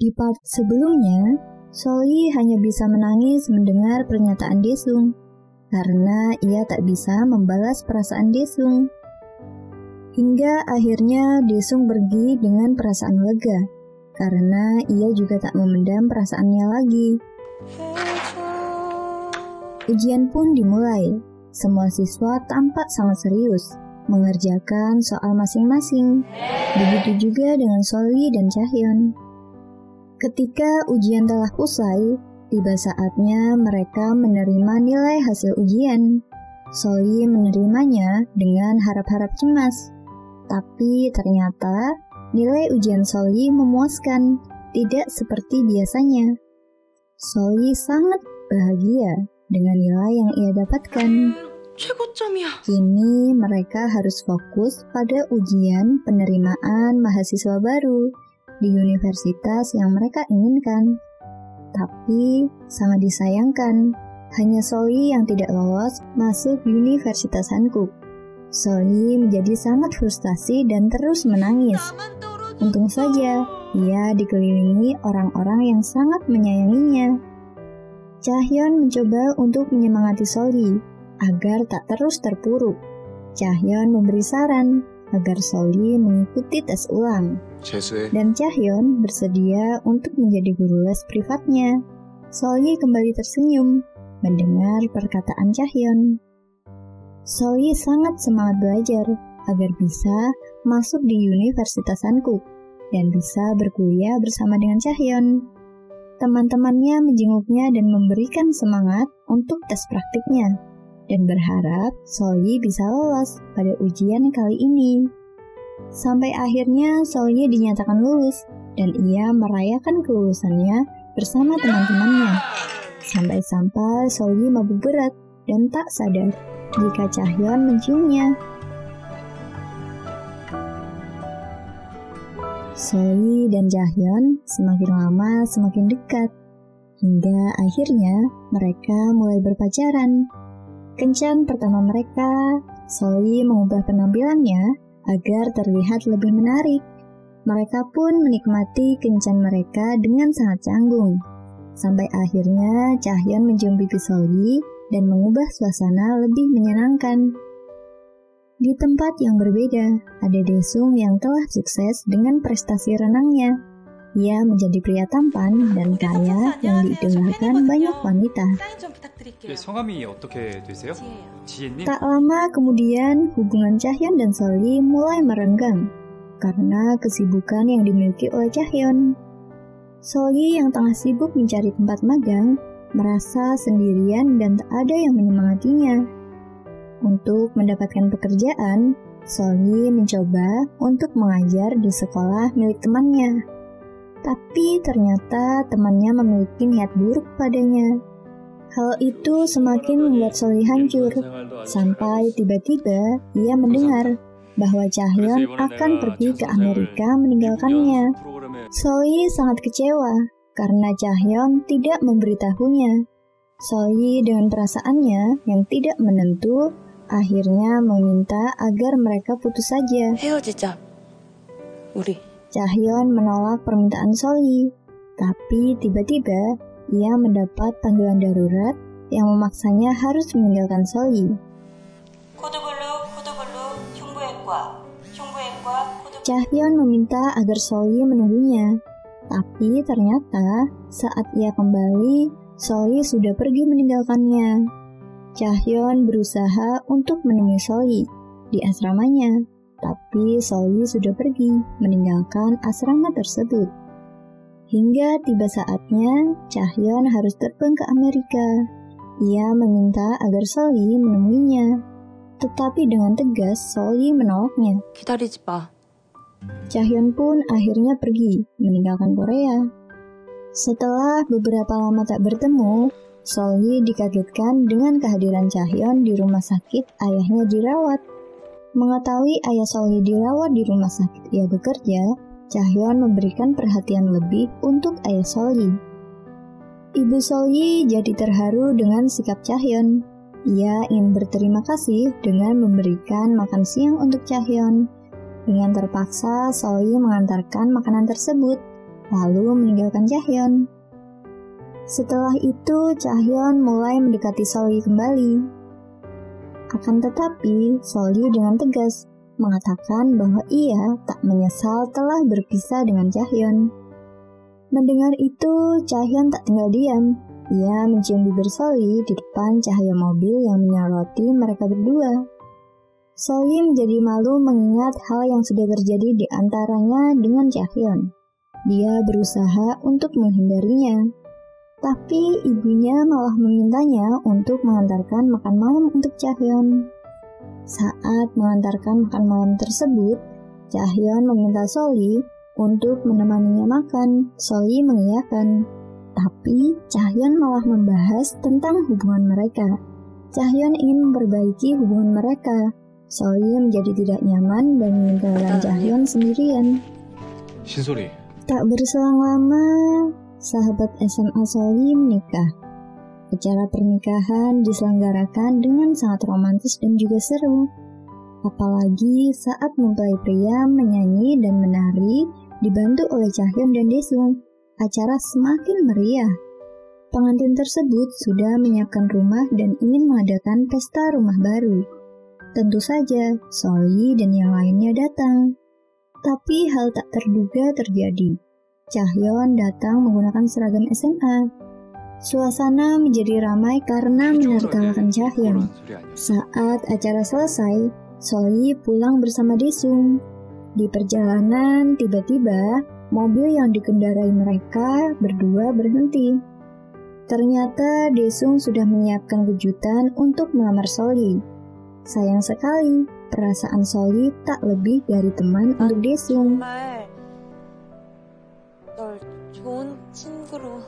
Di part sebelumnya, Solhi hanya bisa menangis mendengar pernyataan Daesung karena ia tak bisa membalas perasaan Daesung. Hingga akhirnya Daesung pergi dengan perasaan lega karena ia juga tak memendam perasaannya lagi. Ujian pun dimulai. Semua siswa tampak sangat serius mengerjakan soal masing-masing. Begitu juga dengan Solhi dan Chahyun. Ketika ujian telah usai, tiba saatnya mereka menerima nilai hasil ujian. Solhi menerimanya dengan harap-harap cemas. Tapi ternyata nilai ujian Solhi memuaskan, tidak seperti biasanya. Solhi sangat bahagia dengan nilai yang ia dapatkan. Kini mereka harus fokus pada ujian penerimaan mahasiswa baru di universitas yang mereka inginkan. Tapi sangat disayangkan, hanya Solhi yang tidak lolos masuk Universitas Hankuk. Solhi menjadi sangat frustasi dan terus menangis. Untung saja, ia dikelilingi orang-orang yang sangat menyayanginya. Chahyun mencoba untuk menyemangati Solhi agar tak terus terpuruk. Chahyun memberi saran agar Solhi mengikuti tes ulang. Dan Chahyun bersedia untuk menjadi guru les privatnya. Solhi kembali tersenyum mendengar perkataan Chahyun. Solhi sangat semangat belajar agar bisa masuk di Universitas Hankuk dan bisa berkuliah bersama dengan Chahyun. Teman-temannya menjenguknya dan memberikan semangat untuk tes praktiknya dan berharap Solhi bisa lolos pada ujian kali ini. Sampai akhirnya Solhi dinyatakan lulus dan ia merayakan kelulusannya bersama teman-temannya. Sampai-sampai Solhi mabuk berat dan tak sadar jika Chahyun menciumnya. Solhi dan Chahyun semakin lama semakin dekat, hingga akhirnya mereka mulai berpacaran. Kencan pertama mereka, Solhi mengubah penampilannya agar terlihat lebih menarik. Mereka pun menikmati kencan mereka dengan sangat canggung. Sampai akhirnya Chahyun mencium pipi Solhi dan mengubah suasana lebih menyenangkan. Di tempat yang berbeda, ada Daesung yang telah sukses dengan prestasi renangnya. Ia menjadi pria tampan dan kaya yang diidolakan banyak wanita. Tak lama kemudian, hubungan Chahyun dan Solhi mulai merenggang karena kesibukan yang dimiliki oleh Chahyun. Solhi yang tengah sibuk mencari tempat magang, merasa sendirian dan tak ada yang menyemangatinya. Untuk mendapatkan pekerjaan, Solhi mencoba untuk mengajar di sekolah milik temannya. Tapi ternyata temannya memiliki niat buruk padanya. Hal itu semakin membuat Solhi hancur, sampai tiba-tiba ia mendengar bahwa Chahyun akan pergi ke Amerika meninggalkannya. Solhi sangat kecewa karena Chahyun tidak memberitahunya. Solhi dengan perasaannya yang tidak menentu, akhirnya meminta agar mereka putus saja. Chahyun menolak permintaan Solhi, tapi tiba-tiba ia mendapat panggilan darurat yang memaksanya harus meninggalkan Solhi. Chahyun meminta agar Solhi menunggunya, tapi ternyata saat ia kembali, Solhi sudah pergi meninggalkannya. Chahyun berusaha untuk menemui Solhi di asramanya, tapi Solhi sudah pergi meninggalkan asrama tersebut. Hingga tiba saatnya Chahyun harus terbang ke Amerika. Ia meminta agar Solhi menemuinya, tetapi dengan tegas Solhi menolaknya. Chahyun pun akhirnya pergi meninggalkan Korea. Setelah beberapa lama tak bertemu, Solhi dikagetkan dengan kehadiran Chahyun di rumah sakit ayahnya dirawat. Mengetahui ayah Solhi dirawat di rumah sakit ia bekerja, Chahyun memberikan perhatian lebih untuk ayah Solhi. Ibu Solhi jadi terharu dengan sikap Chahyun. Ia ingin berterima kasih dengan memberikan makan siang untuk Chahyun. Dengan terpaksa, Solhi mengantarkan makanan tersebut. lalu meninggalkan Chahyun. Setelah itu, Chahyun mulai mendekati Seolli kembali. Akan tetapi, Seolli dengan tegas mengatakan bahwa ia tak menyesal telah berpisah dengan Chahyun. Mendengar itu, Chahyun tak tinggal diam. Ia mencium bibir Seolli di depan cahaya mobil yang menyoroti mereka berdua. Seolli menjadi malu mengingat hal yang sudah terjadi di antaranya dengan Chahyun. Dia berusaha untuk menghindarinya. Tapi ibunya malah memintanya untuk mengantarkan makan malam untuk Chahyun. Saat mengantarkan makan malam tersebut, Chahyun meminta Seolli untuk menemaninya makan. Seolli mengiyakan. Tapi Chahyun malah membahas tentang hubungan mereka. Chahyun ingin memperbaiki hubungan mereka. Seolli menjadi tidak nyaman dan meninggalkan Chahyun sendirian. 신소리. Tak berselang lama, sahabat SMA Seolli menikah. Acara pernikahan diselenggarakan dengan sangat romantis dan juga seru. Apalagi saat mempelai pria menyanyi dan menari dibantu oleh Chahyun dan Daesung. Acara semakin meriah. Pengantin tersebut sudah menyiapkan rumah dan ingin mengadakan pesta rumah baru. Tentu saja, Seolli dan yang lainnya datang. Tapi hal tak terduga terjadi. Chahyun datang menggunakan seragam SMA. Suasana menjadi ramai karena menertawakan Chahyun. Saat acara selesai, Seolli pulang bersama Daesung. Di perjalanan, tiba-tiba mobil yang dikendarai mereka berdua berhenti. Ternyata Daesung sudah menyiapkan kejutan untuk melamar Seolli. Sayang sekali, perasaan Seolli tak lebih dari teman untuk Daesung. 정말 널 좋은 친구로.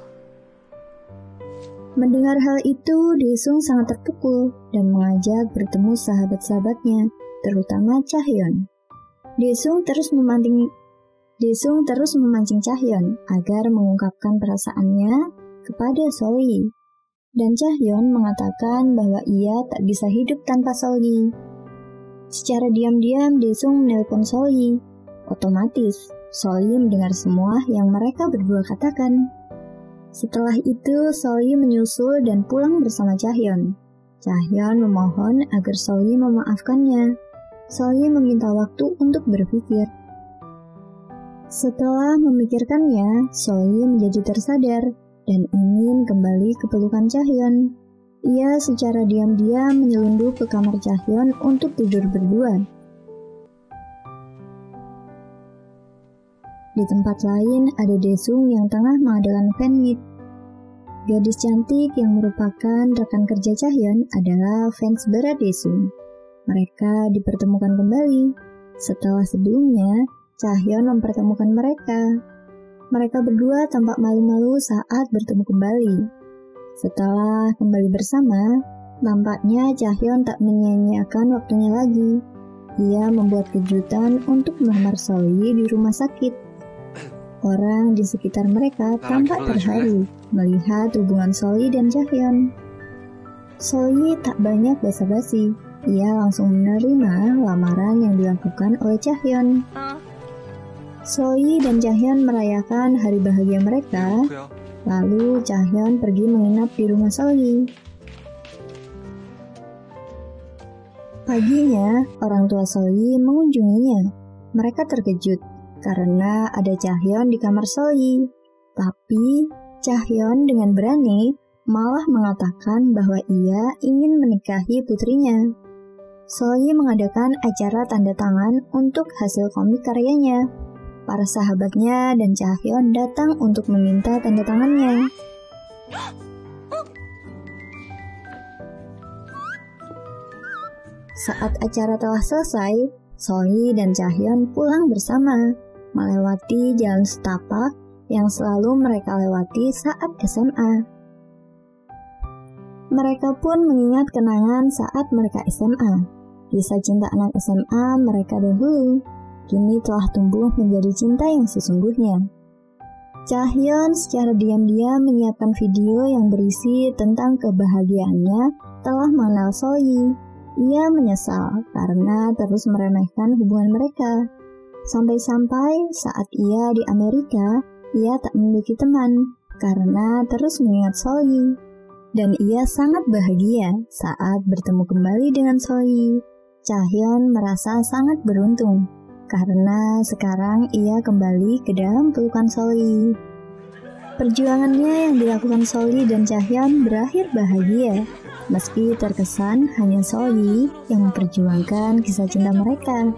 Mendengar hal itu, Daesung sangat terpukul dan mengajak bertemu sahabat-sahabatnya, terutama Chahyun. Daesung terus memancing Chahyun agar mengungkapkan perasaannya kepada Seolli. Dan Chahyun mengatakan bahwa ia tak bisa hidup tanpa Seolli. Secara diam-diam Daesung menelpon Seolli. Otomatis, Seolli mendengar semua yang mereka berdua katakan. Setelah itu, Seolli menyusul dan pulang bersama Chahyun. Chahyun memohon agar Seolli memaafkannya. Seolli meminta waktu untuk berpikir. Setelah memikirkannya, Seolli menjadi tersadar dan ingin kembali ke pelukan Chahyun. Ia secara diam-diam menyelundup ke kamar Chahyun untuk tidur berdua. Di tempat lain ada Daesung yang tengah mengadakan fanmeet. Gadis cantik yang merupakan rekan kerja Chahyun adalah fans berat Daesung. Mereka dipertemukan kembali. Setelah sebelumnya, Chahyun mempertemukan mereka. Mereka berdua tampak malu-malu saat bertemu kembali. Setelah kembali bersama, nampaknya Chahyun tak menyia-nyiakan waktunya lagi. Ia membuat kejutan untuk melamar Seolli di rumah sakit. Orang di sekitar mereka tampak terharu melihat hubungan Seolli dan Chahyun. Seolli tak banyak basa-basi. Ia langsung menerima lamaran yang dilakukan oleh Chahyun. Seolli dan Chahyun merayakan hari bahagia mereka. Lalu Chahyun pergi menginap di rumah Seolli. Paginya, orang tua Seolli mengunjunginya. Mereka terkejut karena ada Chahyun di kamar Seolli. Tapi Chahyun dengan berani malah mengatakan bahwa ia ingin menikahi putrinya. Seolli mengadakan acara tanda tangan untuk hasil komik karyanya. Para sahabatnya dan Chahyun datang untuk meminta tanda tangannya. Saat acara telah selesai, Seolli dan Chahyun pulang bersama, melewati jalan setapak yang selalu mereka lewati saat SMA. Mereka pun mengingat kenangan saat mereka SMA. Kisah cinta anak SMA mereka dahulu kini telah tumbuh menjadi cinta yang sesungguhnya. Chahyun secara diam-diam menyiapkan video yang berisi tentang kebahagiaannya telah mengenal Seolli. Ia menyesal karena terus meremehkan hubungan mereka. Sampai-sampai saat ia di Amerika, ia tak memiliki teman karena terus mengingat Solhi. Dan ia sangat bahagia saat bertemu kembali dengan Solhi. Chahyun merasa sangat beruntung karena sekarang ia kembali ke dalam pelukan Solhi. Perjuangannya yang dilakukan Solhi dan Chahyun berakhir bahagia, meski terkesan hanya Solhi yang memperjuangkan kisah cinta mereka.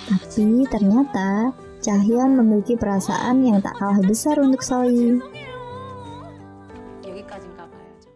Tapi ternyata Chahyun memiliki perasaan yang tak kalah besar untuk Solhi.